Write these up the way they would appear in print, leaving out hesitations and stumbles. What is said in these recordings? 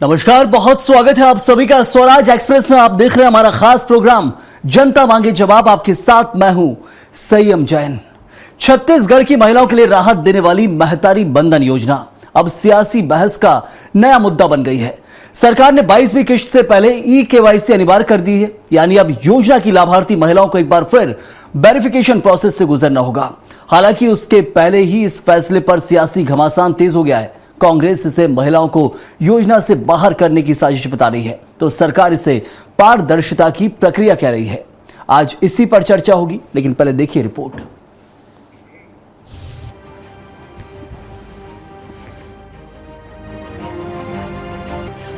नमस्कार, बहुत स्वागत है आप सभी का स्वराज एक्सप्रेस में। आप देख रहे हैं हमारा खास प्रोग्राम जनता मांगे जवाब। आपके साथ मैं हूं संयम जैन। छत्तीसगढ़ की महिलाओं के लिए राहत देने वाली महतारी बंधन योजना अब सियासी बहस का नया मुद्दा बन गई है। सरकार ने 22वीं किश्त से पहले ई-केवाईसी अनिवार्य कर दी है, यानी अब योजना की लाभार्थी महिलाओं को एक बार फिर वेरिफिकेशन प्रोसेस से गुजरना होगा। हालांकि उसके पहले ही इस फैसले पर सियासी घमासान तेज हो गया है। कांग्रेस इसे महिलाओं को योजना से बाहर करने की साजिश बता रही है, तो सरकार इसे पारदर्शिता की प्रक्रिया कह रही है। आज इसी पर चर्चा होगी, लेकिन पहले देखिए रिपोर्ट।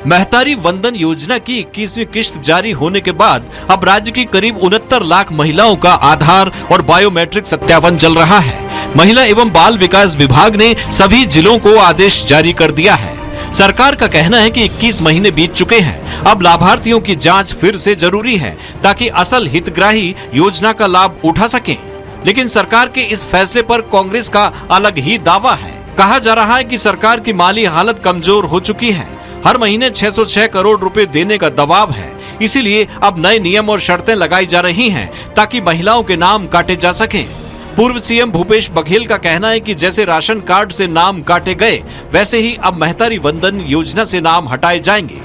महतारी वंदन योजना की 21वीं किश्त जारी होने के बाद अब राज्य की करीब 69 लाख महिलाओं का आधार और बायोमेट्रिक सत्यापन चल रहा है। महिला एवं बाल विकास विभाग ने सभी जिलों को आदेश जारी कर दिया है। सरकार का कहना है कि 21 महीने बीत चुके हैं, अब लाभार्थियों की जांच फिर से जरूरी है ताकि असल हितग्राही योजना का लाभ उठा सकें। लेकिन सरकार के इस फैसले पर कांग्रेस का अलग ही दावा है। कहा जा रहा है कि सरकार की माली हालत कमजोर हो चुकी है। हर महीने 606 करोड़ रुपए देने का दबाव है, इसीलिए अब नए नियम और शर्तें लगाई जा रही हैं ताकि महिलाओं के नाम काटे जा सकें। पूर्व सीएम भूपेश बघेल का कहना है कि जैसे राशन कार्ड से नाम काटे गए, वैसे ही अब महतारी वंदन योजना से नाम हटाए जाएंगे।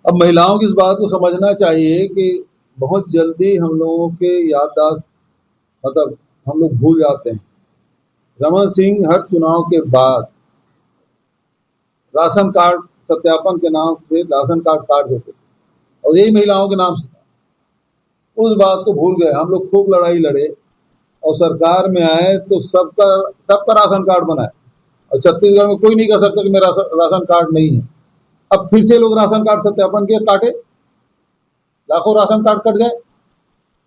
अब महिलाओं की इस बात को समझना चाहिए कि बहुत जल्दी हम लोगों के याददाश्त हम लोग भूल जाते हैं। रमन सिंह हर चुनाव के बाद राशन कार्ड सत्यापन के नाम से राशन कार्ड काट देते और यही महिलाओं के नाम से था। उस बात को भूल गए। हम लोग खूब लड़ाई लड़े और सरकार में आए तो सबका राशन कार्ड बनाए, और छत्तीसगढ़ में कोई नहीं कह सकता कि मेरा राशन कार्ड नहीं है। अब फिर से लोग राशन कार्ड सत्यापन के काटे, लाखों राशन कार्ड कट गए,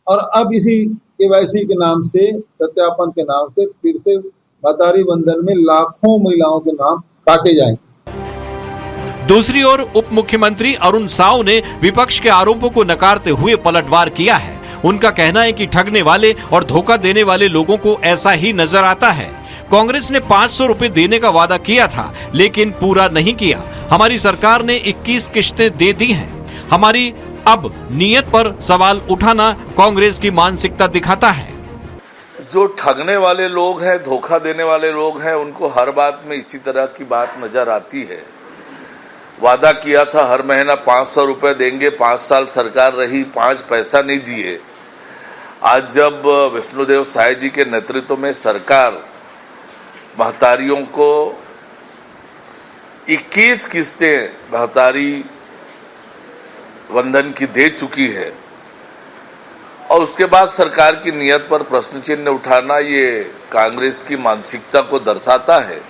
और अब इसी केवाईसी के नाम से, सत्यापन के नाम से फिर से महतारी बंधन में लाखों महिलाओं के नाम काटे जाएंगे। दूसरी ओर उप मुख्यमंत्री अरुण साव ने विपक्ष के आरोपों को नकारते हुए पलटवार किया है। उनका कहना है कि ठगने वाले और धोखा देने वाले लोगों को ऐसा ही नजर आता है। कांग्रेस ने 500 रुपए देने का वादा किया था, लेकिन पूरा नहीं किया। हमारी सरकार ने 21 किश्तें दे दी हैं। हमारी अब नीयत पर सवाल उठाना कांग्रेस की मानसिकता दिखाता है। जो ठगने वाले लोग हैं, धोखा देने वाले लोग हैं, उनको हर बात में इसी तरह की बात नजर आती है। वादा किया था हर महीना 500 रुपए देंगे, 5 साल सरकार रही, 5 पैसा नहीं दिए। आज जब विष्णुदेव साय जी के नेतृत्व में सरकार महतारियों को 21 किस्तें महतारी वंदन की दे चुकी है, और उसके बाद सरकार की नीयत पर प्रश्न चिन्ह उठाना ये कांग्रेस की मानसिकता को दर्शाता है।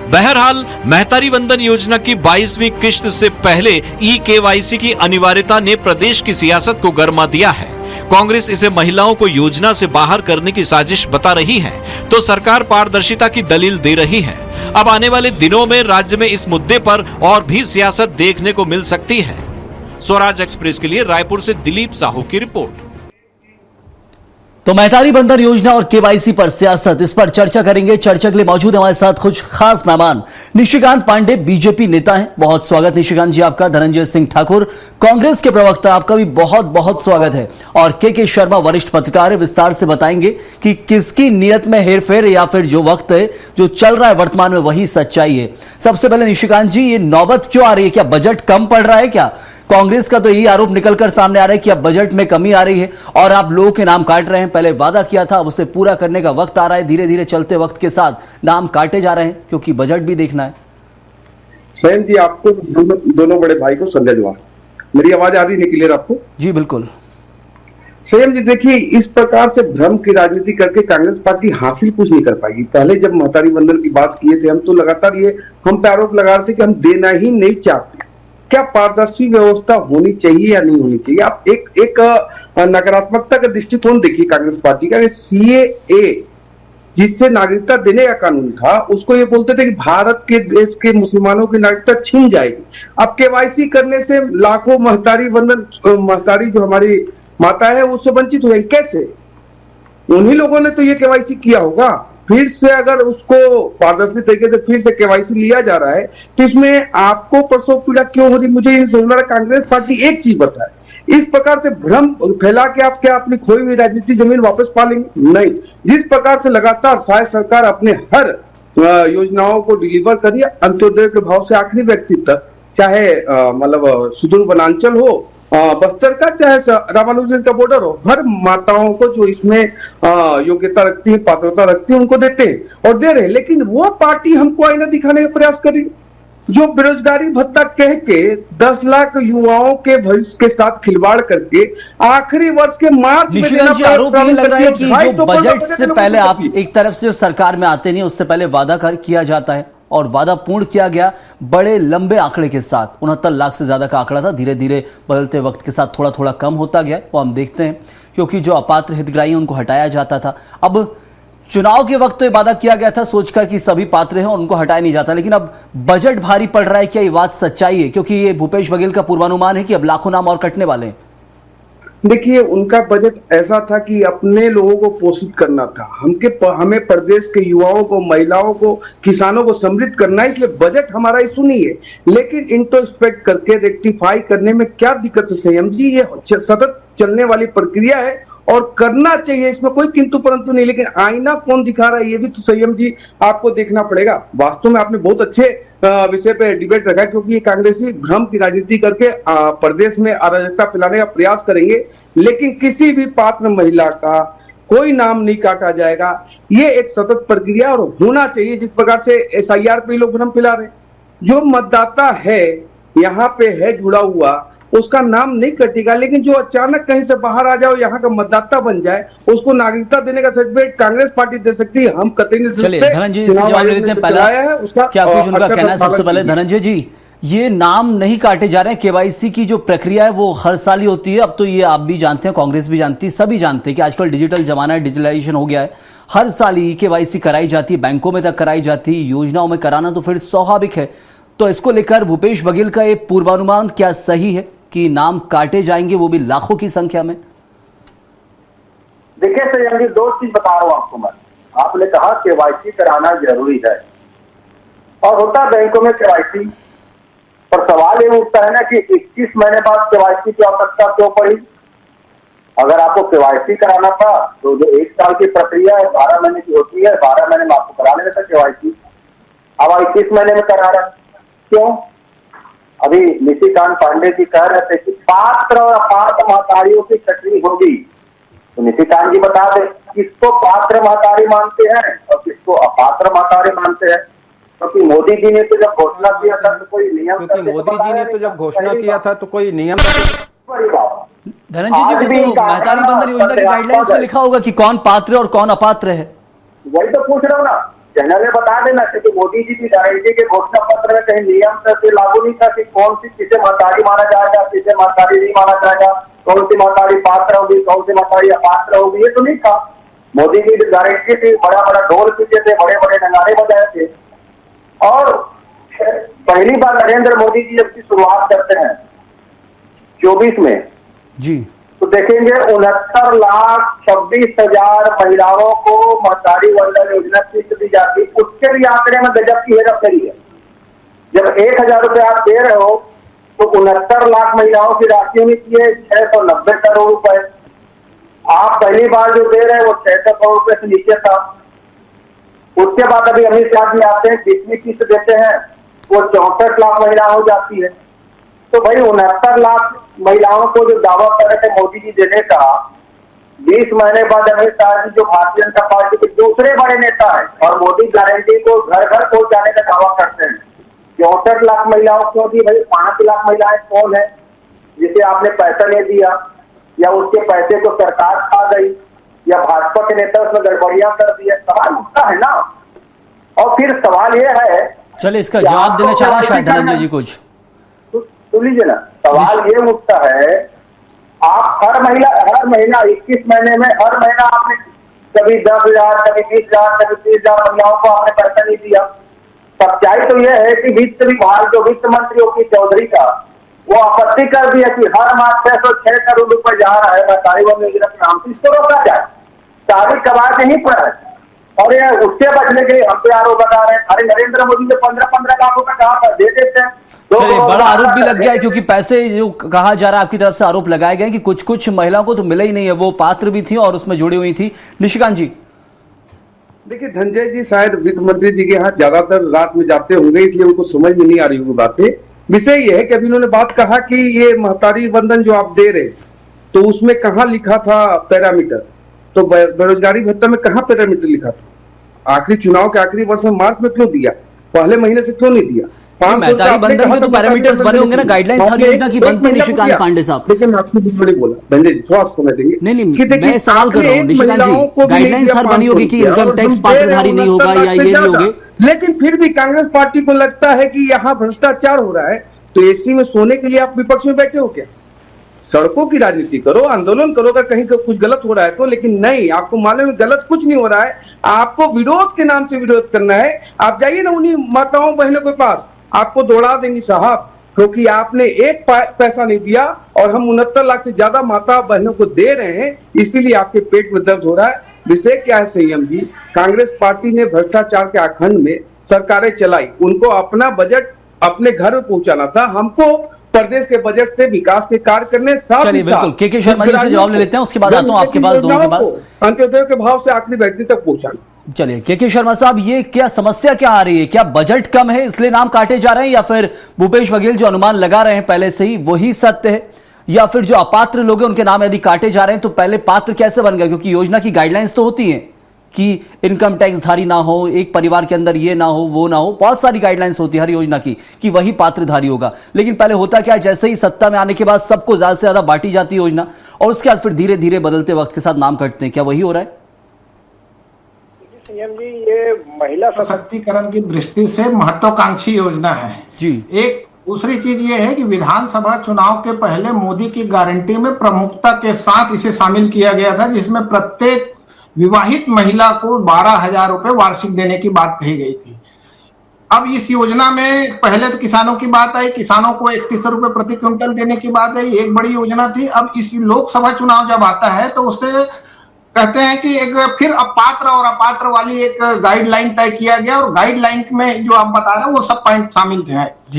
बहरहाल महतारी वंदन योजना की 22वीं किश्त से पहले ई-केवाईसी की अनिवार्यता ने प्रदेश की सियासत को गरमा दिया है। कांग्रेस इसे महिलाओं को योजना से बाहर करने की साजिश बता रही है, तो सरकार पारदर्शिता की दलील दे रही है। अब आने वाले दिनों में राज्य में इस मुद्दे पर और भी सियासत देखने को मिल सकती है। स्वराज एक्सप्रेस के लिए रायपुर से दिलीप साहू की रिपोर्ट। तो महतारी बंधन योजना और केवाईसी पर सियासत, इस पर चर्चा करेंगे। चर्चा के लिए मौजूद हमारे साथ कुछ खास मेहमान। निशिकांत पांडे बीजेपी नेता हैं, बहुत स्वागत निशिकांत जी आपका। धनंजय सिंह ठाकुर कांग्रेस के प्रवक्ता, आपका भी बहुत बहुत स्वागत है। और के शर्मा वरिष्ठ पत्रकार है, विस्तार से बताएंगे कि किसकी नीयत में हेरफेर या फिर जो वक्त है जो चल रहा है वर्तमान में वही सच्चाई है। सबसे पहले निशिकांत जी, ये नौबत क्यों आ रही है? क्या बजट कम पड़ रहा है? क्या कांग्रेस का तो यही आरोप निकलकर सामने आ रहा है कि अब बजट में कमी आ रही है और आप लोगों के नाम काट रहे हैं। पहले वादा किया था, अब उसे पूरा करने का वक्त आ रहा है। धीरे धीरे चलते वक्त के साथ नाम काटे जा रहे हैं, क्योंकि बजट भी देखना है। सैन जी, आपको दोनों बड़े भाई को संजय जवाहर। मेरी आवाज आ रही है क्लियर आपको? जी बिल्कुल। सैन जी देखिए, इस प्रकार से भ्रम की राजनीति करके कांग्रेस पार्टी हासिल कुछ नहीं कर पाएगी। पहले जब महतारी वंदन की बात किए थे हम, तो लगातार ये हम पे आरोप लगा रहे थे कि हम देना ही नहीं चाहते। क्या पारदर्शी व्यवस्था होनी चाहिए या नहीं होनी चाहिए? आप एक नकारात्मकता का दृष्टिकोण देखिए कांग्रेस पार्टी का। सीएए जिससे नागरिकता देने का कानून था, उसको ये बोलते थे कि भारत के देश के मुसलमानों की नागरिकता छीन जाएगी। अब केवाईसी करने से लाखों महतारी जो हमारी माता है उससे वंचित हुए। कैसे? उन्हीं लोगों ने तो ये केवाईसी किया होगा। फिर से अगर उसको पारदर्शी तरीके से फिर से केवाईसी लिया जा रहा है तो इसमें आपको प्रसव पीड़ा क्यों हो रही? मुझे ये समझ में आ रहा है। कांग्रेस पार्टी एक चीज बताए, इस प्रकार से भ्रम फैला के आप क्या अपनी खोई हुई राजनीति जमीन वापस पा लेंगे? नहीं। जिस प्रकार से लगातार शायद सरकार अपने हर योजनाओं को डिलीवर करिए अंत्योदय के भाव से आखिरी व्यक्ति तक, चाहे मतलब सुदूर वनांचल हो, बस्तर का, चाहे रामानुजन का बॉर्डर हो, हर माताओं को जो इसमें योग्यता रखती है, पात्रता रखती है, उनको देते हैं और दे रहे हैं। लेकिन वो पार्टी हमको आईना दिखाने का प्रयास करी जो बेरोजगारी भत्ता कह के 10 लाख युवाओं के भविष्य के साथ खिलवाड़ करके आखिरी वर्ष के मार्च में निशिकांत जी, आरोप ये लग रहा है कि जो बजट से पहले आप एक तरफ से सरकार में आते नहीं, उससे पहले वादा किया जाता है और वादा पूर्ण किया गया बड़े लंबे आंकड़े के साथ। 69 लाख से ज्यादा का आंकड़ा था, धीरे धीरे बदलते वक्त के साथ थोड़ा थोड़ा कम होता गया, वो हम देखते हैं, क्योंकि जो अपात्र हितग्राही उनको हटाया जाता था। अब चुनाव के वक्त तो ये वादा किया गया था सोचकर कि सभी पात्र हैं और उनको हटाया नहीं जाता, लेकिन अब बजट भारी पड़ रहा है। क्या ये बात सच्चाई है? क्योंकि ये भूपेश बघेल का पूर्वानुमान है कि अब लाखों नाम और कटने वाले हैं। देखिए, उनका बजट ऐसा था कि अपने लोगों को पोषित करना था, हमें प्रदेश के युवाओं को, महिलाओं को, किसानों को समृद्ध करना है, इसलिए बजट हमारा इशू नहीं है। लेकिन इंट्रोस्पेक्ट करके रेक्टिफाई करने में क्या दिक्कत है संयम जी? ये सतत चलने वाली प्रक्रिया है और करना चाहिए, इसमें कोई किंतु परंतु नहीं। लेकिन आईना कौन दिखा रहा है ये भी तो संयम जी आपको देखना पड़ेगा। वास्तव में आपने बहुत अच्छे विषय पे डिबेट रखा, क्योंकि ये कांग्रेसी भ्रम की राजनीति करके प्रदेश में अराजकता फैलाने का प्रयास करेंगे, लेकिन किसी भी पात्र महिला का कोई नाम नहीं काटा जाएगा। ये एक सतत प्रक्रिया और होना चाहिए। जिस प्रकार से SIR पे लोग भ्रम फैला रहे, जो मतदाता है यहाँ पे है जुड़ा हुआ, उसका नाम नहीं कटेगा, लेकिन जो अचानक कहीं से बाहर आ जाओ, यहाँ का मतदाता बन जाए, उसको नागरिकता देने का सर्टिफिकेट कांग्रेस पार्टी दे सकती है, हम कतई नहीं। चलिए धनंजय जी से जवाब लेते हैं। पहला क्या कुछ उनका कहना है? सबसे पहले धनंजय जी, ये नाम नहीं काटे जा रहे हैं। केवाईसी की जो प्रक्रिया है वो हर साल ही होती है। अब तो ये आप भी जानते हैं, कांग्रेस भी जानती है, सभी जानते हैं कि आजकल डिजिटल जमाना है, डिजिटलाइजेशन हो गया है। हर साल ही केवाईसी कराई जाती है, बैंकों में तक कराई जाती है, योजनाओं में कराना तो फिर स्वाभाविक है। तो इसको लेकर भूपेश बघेल का ये पूर्वानुमान क्या सही है कि नाम काटे जाएंगे, वो भी लाखों की संख्या में? देखिए संयम जी, दो चीज बता रहा हूं आपको मैं। आपने कहा केवाईसी कराना जरूरी है और होता बैंकों में केवाईसी, पर सवाल ये उठता है ना कि 21 महीने बाद केवाईसी की आवश्यकता क्यों पड़ी? अगर आपको केवाईसी कराना था तो जो 1 साल की प्रक्रिया है 12 महीने की होती है, 12 महीने में आपको करा लेना था केवाईसी। अब 21 महीने में करा रहा, क्यों? अभी निशिकांत पांडे जी कह रहे थे कि पात्र और अपात्र महतारियों की छटनी होगी, तो निशिकांत जी बता दे किसको पात्र महतारी मानते हैं और किसको अपात्र महतारी मानते हैं। क्योंकि मोदी जी ने तो जब घोषणा किया था तो कोई नियम, धनंजय जी को तो महतारी बंधन योजना की गाइडलाइंस में लिखा होगा कि कौन पात्र और कौन अपात्र है। वही तो पूछ रहा हूँ ना, जनरल बता देना, क्योंकि मोदी जी की गारंटी के घोषणा पत्र में कहीं नियम से लागू नहीं था कि कौन सी किसे महतारी माना जाएगा, किसे महतारी नहीं माना जाएगा, कौन सी महतारी पात्र होगी, कौन सी महतारी अपात्र होगी, ये तो नहीं था। मोदी जी की गारंटी थी, बड़ा बड़ा ढोल पीटे थे, बड़े बड़े नगाड़े बजाए थे। और पहली बार नरेंद्र मोदी जी जब की शुरुआत करते हैं 24 में जी, तो देखेंगे 69,26,000 महिलाओं को महतारी वंदन योजना किस्त दी जाती। उसके भी आंकड़े में गजब की हेराफेरी है। जब 1,000 रुपए आप दे रहे हो तो 69 लाख महिलाओं की राशि में की है 690 करोड़ रुपए। आप पहली बार जो दे रहे हैं वो 600 करोड़ रुपए से नीचे था। उसके बाद अभी अमित शाह जी आते हैं, जितनी किस्त देते हैं वो 64 लाख महिला हो जाती है। तो भाई 69 लाख महिलाओं को जो दावा कर रहे थे मोदी जी देने का, 20 महीने बाद अमित शाह जी जो भारतीय जनता पार्टी के दूसरे बड़े नेता है और मोदी गारंटी को घर घर पहुंचाने का दावा करते हैं, 64 लाख महिलाओं को दी। भाई 5 लाख महिलाएं कौन है जिसे आपने पैसा नहीं दिया, या उसके पैसे को सरकार खा गई, या भाजपा के नेता उसमें गड़बड़ियां कर दिया? सवाल उठता है ना। और फिर सवाल यह है, चलिए इसका जवाब देना चाह रहा शायद धनंजय जी कुछ सुन लीजिए ना। सवाल ये उठता है, आप हर महीना 21 महीने में हर महीना आपने कभी 10,000, कभी 20,000, कभी 30,000 महिलाओं को आपने पैसा नहीं दिया। सच्चाई तो यह है कि वित्त विभाग जो वित्त मंत्री ओपी चौधरी का, वो आपत्ति कर दिया कि हर माह 606 करोड़ रुपए जा रहा है महतारी वंदन योजना के नाम से, इसको रोका जाए। तारीख कबार नहीं पड़ा है। और ये उससे बचने के लिए हम पे आरोप लगा रहे हैं। अरे नरेंद्र मोदी ने 15-15 लाख रुपए कहा था, दे देते हैं। चलिए, बड़ा आरोप भी लग गया है क्योंकि पैसे जो कहा जा रहा है आपकी तरफ से आरोप लगाए गए कि कुछ कुछ महिलाओं को तो मिले ही नहीं है, वो पात्र भी थी और उसमें जुड़ी हुई थी। निशिकांत जी, देखिए धनंजय जी शायद वित्त मंत्री जी के यहाँ ज्यादातर रात में जाते होंगे, इसलिए उनको समझ में नहीं आ रही होगी बातें। विषय ये है कि अभी उन्होंने बात कहा कि ये महतारी बंधन जो आप दे रहे, तो उसमें कहाँ लिखा था पैरामीटर, तो बेरोजगारी भत्ता में कहाँ पैरामीटर लिखा था? आखिरी चुनाव के आखिरी वर्ष में मार्च में क्यों दिया, पहले महीने से क्यों नहीं दिया? महतारी बंधन के तो पैरामीटर्स बने होंगे ना, गाइडलाइंस हर योजना की बनती है निशिकांत पांडे साहब। लेकिन आपने बिल्कुल नहीं बोला धनंजय जी, थोड़ा समय देंगे। नहीं, मैं सवाल कर रहा हूँ निशिकांत जी, गाइडलाइंस हर बनी होगी कि इनकम टैक्स पात्रधारी नहीं होगा या ये नहीं होगे, लेकिन फिर भी कांग्रेस पार्टी को लगता है कि यहाँ भ्रष्टाचार हो रहा है, तो एसी में सोने के लिए आप विपक्ष में बैठे हो क्या? सड़कों की राजनीति करो, आंदोलन करो अगर कहीं कुछ गलत हो रहा है तो, लेकिन नहीं, आपको मालूम है गलत कुछ नहीं हो रहा है, आपको विरोध के नाम से विरोध करना है। आप जाइए ना उन्हीं माताओं बहनों के पास, आपको दौड़ा देंगी साहब, क्योंकि आपने एक पैसा नहीं दिया और हम 69 लाख से ज्यादा माता बहनों को दे रहे हैं, इसीलिए आपके पेट में दर्द हो रहा है। विषय क्या है संयम जी, कांग्रेस पार्टी ने भ्रष्टाचार के आखंड में सरकारें चलाई, उनको अपना बजट अपने घर में पहुंचाना था, हमको प्रदेश के बजट से विकास के कार्य करने। चलिए बिल्कुल, के शर्मा जी से जवाब ले लेते हैं, उसके बाद आता हूं आपके पास, दोनों के पास, अंत्योदय के भाव से आखिरी व्यक्ति तक पहुंचाना। चलिए के शर्मा साहब, ये क्या समस्या क्या आ रही है? क्या बजट कम है इसलिए नाम काटे जा रहे हैं, या फिर भूपेश बघेल जो अनुमान लगा रहे हैं पहले से ही वही सत्य है, या फिर जो अपात्र लोग हैं उनके नाम यदि काटे जा रहे हैं तो पहले पात्र कैसे बन गए? क्योंकि योजना की गाइडलाइंस तो होती है कि इनकम टैक्स धारी ना हो, एक परिवार के अंदर ये ना हो, वो ना हो, बहुत सारी गाइडलाइंस होती है हर योजना की कि वही पात्रधारी होगा। लेकिन पहले होता क्या है, जैसे ही सत्ता में आने के बाद सबको ज्यादा से ज्यादा बांटी जाती है योजना और उसके बाद फिर धीरे धीरे बदलते वक्त के साथ नाम कटते हैं। क्या वही हो रहा है? सीएम जी, ये महिला सशक्तिकरण की दृष्टि से महत्वाकांक्षी योजना है जी। एक दूसरी चीज ये है कि विधानसभा चुनाव के पहले मोदी की गारंटी में प्रमुखता के साथ इसे शामिल किया गया था, जिसमें प्रत्येक विवाहित महिला को 12,000 रुपए वार्षिक देने की बात कही गई थी। अब इस योजना में पहले तो किसानों की बात आई, किसानों को 3100 रुपए प्रति क्विंटल देने की बात आई, एक बड़ी योजना थी। अब इस लोकसभा चुनाव जब आता है तो उससे कहते हैं कि एक फिर अपात्र और अपात्र वाली एक गाइडलाइन तय किया गया, और गाइडलाइन में जो आप बता रहे हैं वो सब पॉइंट शामिल थे।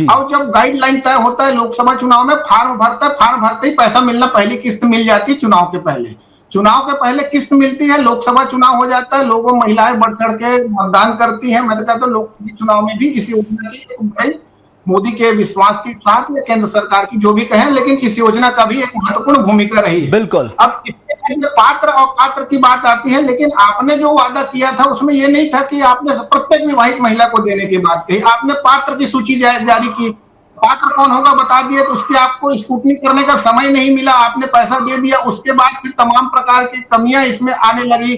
अब जब गाइडलाइन तय होता है लोकसभा चुनाव में, फॉर्म भरता है, फॉर्म भरते ही पैसा मिलना, पहली किस्त मिल जाती है चुनाव के पहले। चुनाव के पहले किस्त मिलती है, लोकसभा चुनाव हो जाता है, लोगों महिलाएं बढ़ चढ़ के मतदान करती हैं। मैं तो कहता हूँ लोकसभा चुनाव में भी इस योजना की मोदी के विश्वास के साथ या केंद्र सरकार की जो भी कहें, लेकिन इस योजना का भी एक महत्वपूर्ण भूमिका रही है। बिल्कुल। अब पात्र और पात्र की बात आती है, लेकिन आपने जो वादा किया था उसमें यह नहीं था कि आपने प्रत्येक विवाहित महिला को देने की बात कही, आपने पात्र की सूची जारी की। पात्र कौन होगा बता दिए, तो उसके आपको स्क्रूटनी करने का समय नहीं मिला, आपने पैसा दे दिया। उसके बाद फिर तमाम प्रकार की कमियां इसमें आने लगी,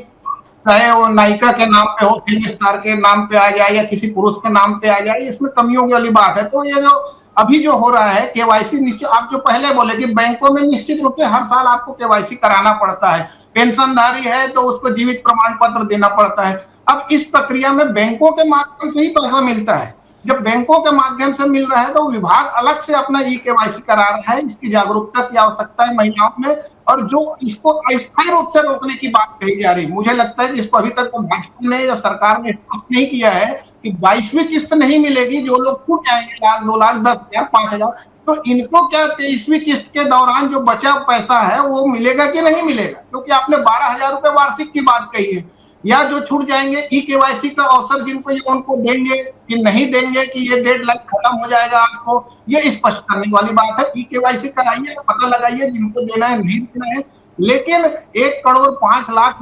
चाहे वो नायिका के नाम पे हो, फिल्म स्टार के नाम पे आ जाए या किसी पुरुष के नाम पे आ जाए, इसमें कमियों वाली बात है। तो ये जो अभी जो हो रहा है केवाईसी निश्चित, आप जो पहले बोले कि बैंकों में निश्चित रूप से हर साल आपको केवाईसी कराना पड़ता है, पेंशनधारी है तो उसको जीवित प्रमाण पत्र देना पड़ता है। अब इस प्रक्रिया में बैंकों के माध्यम से ही पैसा मिलता है। जब बैंकों के माध्यम से मिल रहा है तो विभाग अलग से अपना केवाईसी करा रहा है। इसकी जागरूकता की आवश्यकता है महिलाओं में, और जो इसको अस्थायी रूप से रोकने की बात कही जा रही है, मुझे लगता है कि इसको अभी तक भाजपा ने या सरकार ने स्पष्ट नहीं किया है कि 22वीं किस्त नहीं मिलेगी। जो लोग छूट जाएंगे 1,00,000, 2,00,000, 10,000, 5,000, तो इनको क्या 23वीं किस्त के दौरान जो बचा पैसा है वो मिलेगा कि नहीं मिलेगा? क्योंकि आपने 12,000 रुपए वार्षिक की बात कही है। या जो छूट जाएंगे केवाईसी का अवसर जिनको ये उनको देंगे कि नहीं देंगे, कि ये डेडलाइन खत्म हो जाएगा आपको, ये स्पष्ट करने वाली बात है। केवाईसी कराइए, पता लगाइए जिनको देना है नहीं देना है। लेकिन 1,05,00,000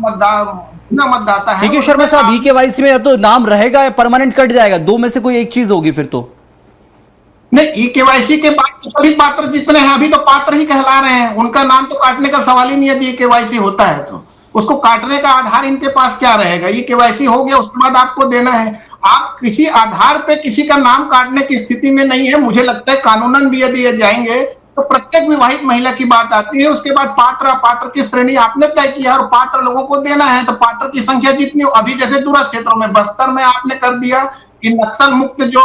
मतदाता है। देखिए शर्मा साहब, केवाईसी में या तो नाम रहेगा या परमानेंट कट जाएगा, दो में से कोई एक चीज होगी फिर तो। नहीं, केवाईसी के बाद सभी पात्र जितने हैं अभी तो पात्र ही कहला रहे हैं, उनका नाम तो काटने का सवाल ही नहीं है। केवाईसी होता है तो उसको काटने का आधार इनके पास क्या रहेगा? केवाईसी हो गया, उसके बाद आपको देना है। आप किसी आधार पे किसी का नाम काटने की स्थिति में नहीं है। मुझे लगता है कानूनन भी यदि ये जाएंगे तो प्रत्येक विवाहित महिला की बात आती है। उसके बाद पात्र अपात्र की श्रेणी आपने तय किया और पात्र लोगों को देना है, तो पात्र की संख्या जितनी अभी जैसे दूरस्थ क्षेत्रों में बस्तर में आपने कर दिया कि नक्सल मुक्त जो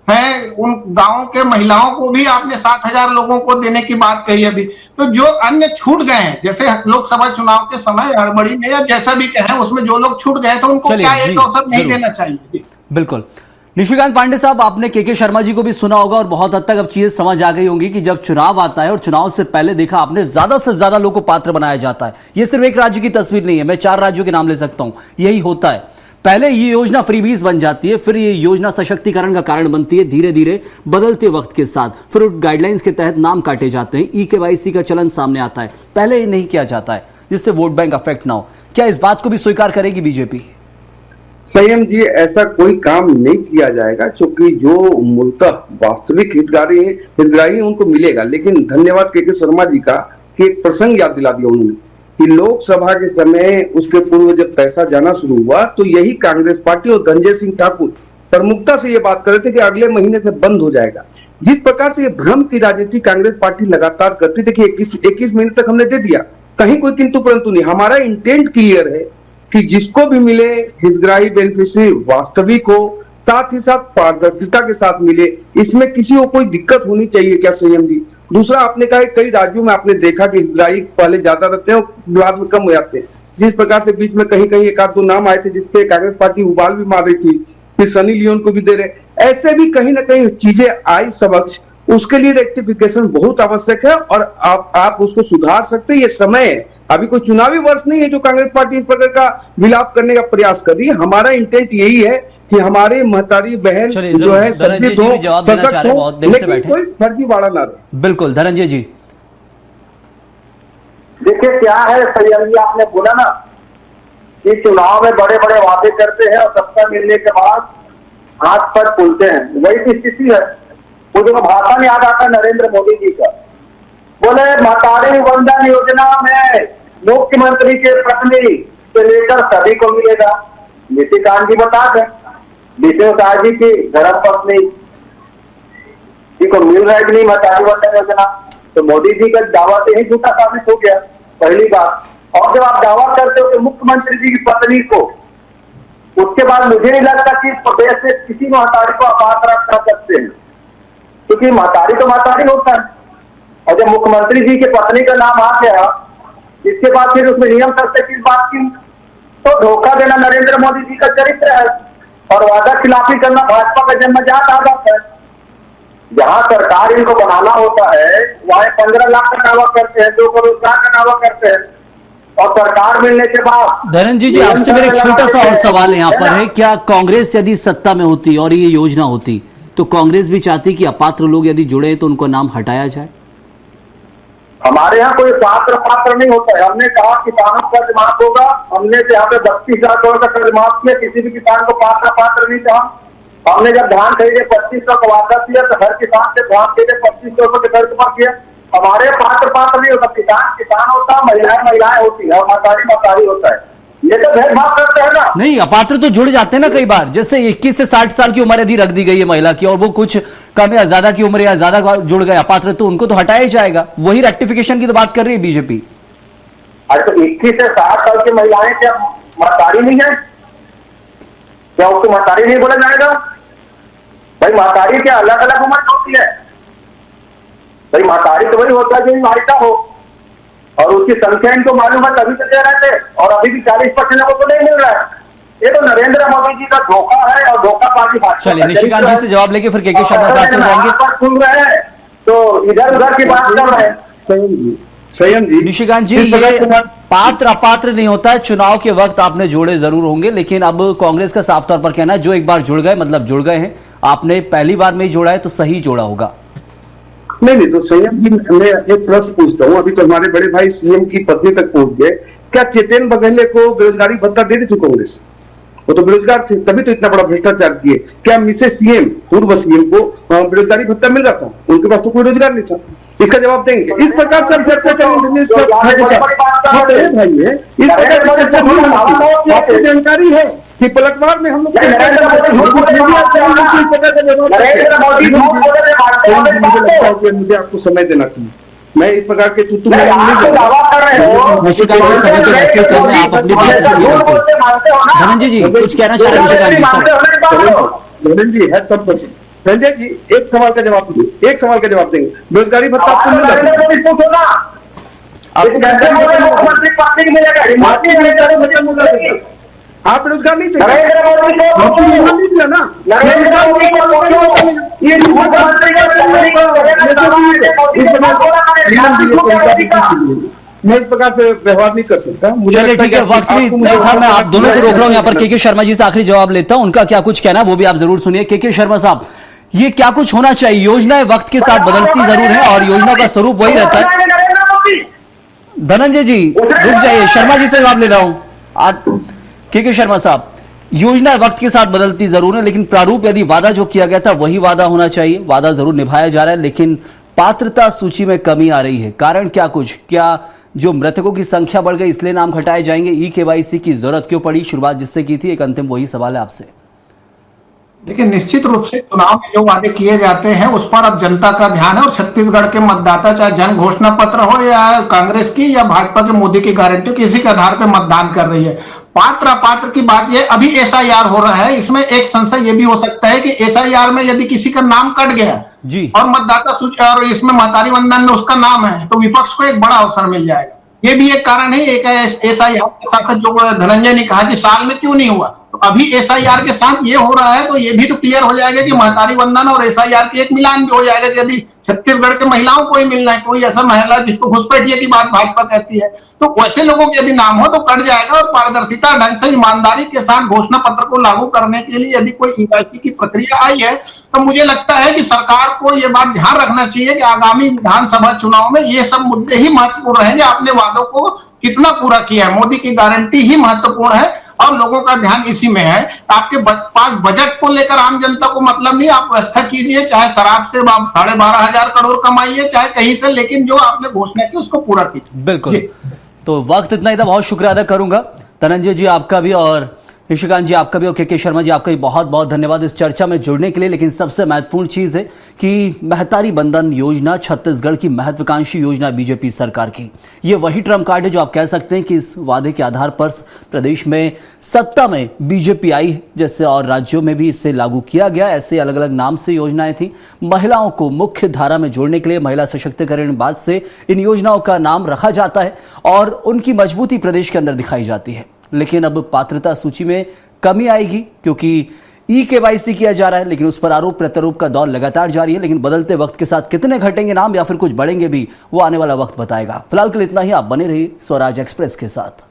है, उन गांव के महिलाओं को भी आपने 60,000 लोगों को देने की बात कही अभी। तो जो अन्य छूट गए हैं, जैसे लोकसभा चुनाव के समय हड़बड़ी में या जैसा भी कहें, उसमें जो लोग छूट गए तो उनको क्या एक अवसर नहीं देना चाहिए? बिल्कुल। निशिकांत पांडे साहब, आपने के शर्मा जी को भी सुना होगा और बहुत हद तक अब चीजें समझ आ गई होंगी कि जब चुनाव आता है और चुनाव से पहले देखा आपने, ज्यादा से ज्यादा लोगों को पात्र बनाया जाता है। ये सिर्फ एक राज्य की तस्वीर नहीं है, मैं 4 राज्यों के नाम ले सकता हूं, यही होता है। पहले ये योजना फ्रीबीज बन जाती है, फिर ये योजना सशक्तिकरण का कारण बनती है, धीरे धीरे बदलते वक्त के साथ फिर उन गाइडलाइंस के तहत नाम काटे जाते हैं, ई-केवाईसी का चलन सामने आता है। पहले ये नहीं किया जाता है जिससे वोट बैंक अफेक्ट ना हो। क्या इस बात को भी स्वीकार करेगी बीजेपी? संयम जी, ऐसा कोई काम नहीं किया जाएगा, क्योंकि जो मूलतः वास्तविक हितग्राही उनको मिलेगा। लेकिन धन्यवाद के शर्मा जी का कि एक प्रसंग याद दिला दिया उन्होंने कि लोकसभा के समय, उसके पूर्व जब पैसा जाना शुरू हुआ तो यही कांग्रेस पार्टी और धनंजय सिंह ठाकुर प्रमुखता से ये बात कर रहे थे कि अगले महीने से बंद हो जाएगा। जिस प्रकार से ये भ्रम की राजनीति कांग्रेस पार्टी लगातार करती, देखिए 21 महीने तक हमने दे दिया, कहीं कोई किंतु परंतु नहीं। हमारा इंटेंट क्लियर है कि जिसको भी मिले हितग्राही बेनिफिशियरी वास्तविक हो, साथ ही साथ पारदर्शिता के साथ मिले, इसमें किसी को कोई दिक्कत होनी चाहिए क्या संयम जी? दूसरा, आपने कहा कई राज्यों में आपने देखा कि हितग्राही पहले ज्यादा रहते हैं और बाद में कम हो जाते हैं। जिस प्रकार से बीच में कहीं कहीं 1-2 नाम आए थे जिसपे कांग्रेस पार्टी उबाल भी मार रही थी, फिर सनी लियोन को भी दे रहे, ऐसे भी कहीं ना कहीं चीजें आई समक्ष। उसके लिए रेक्टिफिकेशन बहुत आवश्यक है और आप उसको सुधार सकते हैं, ये समय है। अभी कोई चुनावी वर्ष नहीं है जो कांग्रेस पार्टी इस प्रकार का विलाप करने का प्रयास कर रही है। हमारा इंटेंट यही है कि हमारे महतारी बहन जो है सचेत हो, सशक्त हो, लेकिन कोई फर्जीवाड़ा ना रहे। बिल्कुल धनंजय जी। देखिए क्या है संयम जी, आपने बोला ना कि चुनाव में बड़े बड़े वादे करते हैं और सत्ता मिलने के बाद हाथ पर फूलते हैं, वही की स्थिति है। मुझे भाषण याद आता नरेंद्र मोदी जी का, बोले महतारी वंदन योजना में मुख्यमंत्री के पत्नी से लेकर सभी को मिलेगा। निशिकांत जी बता दें, विष्णुसार जी की धर्म पत्नी जी को मिल रहा है कि नहीं महतारी वंदन योजना? तो मोदी जी का दावा से ही झूठा साबित हो गया, पहली बात। और जब आप दावा करते हो कि मुख्यमंत्री जी की पत्नी को, उसके बाद मुझे नहीं लगता कि इस प्रदेश से किसी महतारी को अपात्र कर सकते हैं, क्योंकि महतारी तो महतारी होता है। और जब मुख्यमंत्री जी के पत्नी का नाम आ गया, इसके बाद फिर उसमें नियम सकते किस बात की? तो धोखा देना नरेंद्र मोदी जी का चरित्र है और वादा खिलाफी करना भाजपा का जन्मजात आदत है। जहां सरकार इनको बनाना होता है वहां 15 लाख का दावा करते हैं, 2 करोड़ का दावा करते हैं, और सरकार मिलने के बाद। धनंजय जी, आपसे मेरा एक छोटा सा और सवाल यहाँ पर है, क्या कांग्रेस यदि सत्ता में होती और ये योजना होती तो कांग्रेस भी चाहती कि अपात्र लोग यदि जुड़े तो उनको नाम हटाया जाए? हमारे यहाँ कोई पात्र नहीं होता है। हमने कहा किसानों का कर्ज माफ होगा, हमने यहाँ पे 32,000 करोड़ का कर्ज माफ किया, किसी भी किसान को पात्र नहीं कहा। हमने जब धान खरीदे 2500 का वादा किया तो हर किसान से धान खरीदे 2500 के कर्ज माफ किया। हमारे पात्र नहीं होता, किसान होता है, महिलाएं होती है और महतारी होता है। ये तो भेदभाव करते हैं ना। नहीं, अपात्र तो जुड़ जाते हैं ना कई बार, जैसे 21 से 60 साल की उम्र यदि रख दी गई है महिला की और वो कुछ कम या ज्यादा की उम्र या ज्यादा जुड़ गए अपात्र, तो उनको तो हटाया ही जाएगा। वही रेक्टिफिकेशन की तो बात कर रही है बीजेपी। अरे तो 21 से 60 साल की महिलाएं क्या महतारी नहीं है? क्या उसको महतारी नहीं बोला जाएगा? भाई महतारी क्या अलग अलग उम्र होती है? भाई महतारी तो वही होता है जो मायका हो, और उसकी संख्या इनको मालूम है तभी तो दे रहे थे, और अभी भी 40% लोगों को नहीं मिल रहा है। ये तो नरेंद्र मोदी जी का धोखा है और धोखाबाजी। चलिए निशिकांत जी से जवाब लेके फिर के शर्मा साहब को जाएंगे। सुन रहे हैं तो इधर उधर की बात कर रहे हैं। संयम जी, निशिकांत जी, ये पात्र अपात्र नहीं होता है, चुनाव के वक्त आपने जोड़े जरूर होंगे, लेकिन अब कांग्रेस का साफ तौर पर कहना है जो एक बार जुड़ गए मतलब जुड़ गए हैं। आपने पहली बार में ही जोड़ा है तो सही जोड़ा होगा। नहीं, तो संयम जी, मैं एक प्रश्न पूछता हूँ। अभी तो हमारे बड़े भाई सीएम की पत्नी तक पहुंच गए, क्या चेतन बघेले को बेरोजगारी भत्ता दे रही थी कांग्रेस? वो तो बेरोजगार थे, तभी तो इतना बड़ा भ्रष्टाचार किए। क्या मिसेस सीएम, पूर्व सीएम को बेरोजगारी भत्ता मिल रहा था? उनके पास तो कोई रोजगार नहीं था। इसका जवाब देंगे। इस प्रकार से चर्चा करेंगे, आपको जानकारी है कि पलटवार में हम लोग मुझे आपको समय देना चाहिए। मैं इस प्रकार के चुटू में धनंजय जी कुछ कहना चाह रहे हैं? धनंजय जी है सब संजय जी एक सवाल का जवाब दीजिए, एक सवाल का जवाब देंगे। बेरोजगारी भत्ता आपको मिल रहा है? आप बेरोजगार नहीं थे, नहीं दिया ना। मैं इस प्रकार से व्यवहार नहीं कर सकता। चलिए ठीक है, वक्त भी नहीं था, मैं आप दोनों को रोक रहा हूं। यहाँ पर के शर्मा जी से आखिरी जवाब लेता हूं, उनका क्या कुछ कहना है वो भी आप जरूर सुनिए। के शर्मा साहब, ये क्या कुछ होना चाहिए? योजनाएं वक्त के साथ बदलती जरूर है और योजना का स्वरूप वही रहता है। धनंजय जी रुक जाइए, शर्मा जी से जवाब ले रहा हूं। के शर्मा साहब, योजनाएं वक्त के साथ बदलती जरूर है, लेकिन प्रारूप यदि वादा जो किया गया था वही वादा होना चाहिए। वादा जरूर निभाया जा रहा है, लेकिन पात्रता सूची में कमी आ रही है। कारण क्या कुछ? क्या जो मृतकों की संख्या बढ़ गई इसलिए नाम हटाए जाएंगे? ई-केवाईसी की जरूरत क्यों पड़ी? शुरुआत जिससे की थी, एक अंतिम वही सवाल है आपसे। देखिए, निश्चित रूप से चुनाव में जो वादे किए जाते हैं उस पर अब जनता का ध्यान है और छत्तीसगढ़ के मतदाता चाहे जन घोषणा पत्र हो या कांग्रेस की या भाजपा के मोदी की गारंटी किसी के आधार पर मतदान कर रही है। पात्र अपात्र की बात यह, अभी एसआईआर हो रहा है, इसमें एक संशय यह भी हो सकता है कि एसआईआर में यदि किसी का नाम कट गया जी और मतदाता सूची और इसमें महतारी वंदन में उसका नाम है तो विपक्ष को एक बड़ा अवसर मिल जाएगा। ये भी एक कारण है। एक एसआईआर के साथ जो धनंजय ने कहा कि साल में क्यों नहीं हुआ, तो अभी एसआईआर के साथ ये हो रहा है तो ये भी तो क्लियर हो जाएगा कि महतारी वंदन और एसआईआर की एक मिलान भी हो जाएगा कि यदि छत्तीसगढ़ के महिलाओं को ही मिलना है, कोई ऐसा महिला जिसको घुसपैठिए की बात भाजपा कहती है, तो वैसे लोगों के यदि नाम हो तो कट जाएगा। और पारदर्शिता ढंग से ईमानदारी के साथ घोषणा पत्र को लागू करने के लिए यदि कोई ई-केवाईसी की प्रक्रिया आई है तो मुझे लगता है कि सरकार को यह बात ध्यान रखना चाहिए कि आगामी विधानसभा चुनाव में ये सब मुद्दे ही महत्वपूर्ण रहेंगे। आपने वादों को कितना पूरा किया है, मोदी की गारंटी ही महत्वपूर्ण है और लोगों का ध्यान इसी में है। आपके पास बजट को लेकर आम जनता को मतलब नहीं, आप व्यवस्था कीजिए, चाहे शराब से आप 12,500 करोड़ कमाइए, चाहे कहीं से, लेकिन जो आपने घोषणा की उसको पूरा कीजिए। बिल्कुल। तो वक्त इतना ही था, बहुत शुक्रिया अदा करूंगा धनंजय जी आपका भी, और निशिकांत जी आपका भी, और के शर्मा जी आपका भी बहुत बहुत धन्यवाद इस चर्चा में जुड़ने के लिए। लेकिन सबसे महत्वपूर्ण चीज है कि महतारी बंधन योजना छत्तीसगढ़ की महत्वाकांक्षी योजना बीजेपी सरकार की। ये वही ट्रम्प कार्ड है जो आप कह सकते हैं कि इस वादे के आधार पर प्रदेश में सत्ता में बीजेपी आई है, जैसे और राज्यों में भी इससे लागू किया गया। ऐसे अलग अलग नाम से योजनाएं थी। महिलाओं को मुख्य धारा में जोड़ने के लिए, महिला सशक्तिकरण बाद से इन योजनाओं का नाम रखा जाता है और उनकी मजबूती प्रदेश के अंदर दिखाई जाती है। लेकिन अब पात्रता सूची में कमी आएगी क्योंकि ई-केवाईसी किया जा रहा है, लेकिन उस पर आरोप प्रत्यारोप का दौर लगातार जारी है। लेकिन बदलते वक्त के साथ कितने घटेंगे नाम या फिर कुछ बढ़ेंगे भी, वो आने वाला वक्त बताएगा। फिलहाल के लिए इतना ही। आप बने रहिए स्वराज एक्सप्रेस के साथ।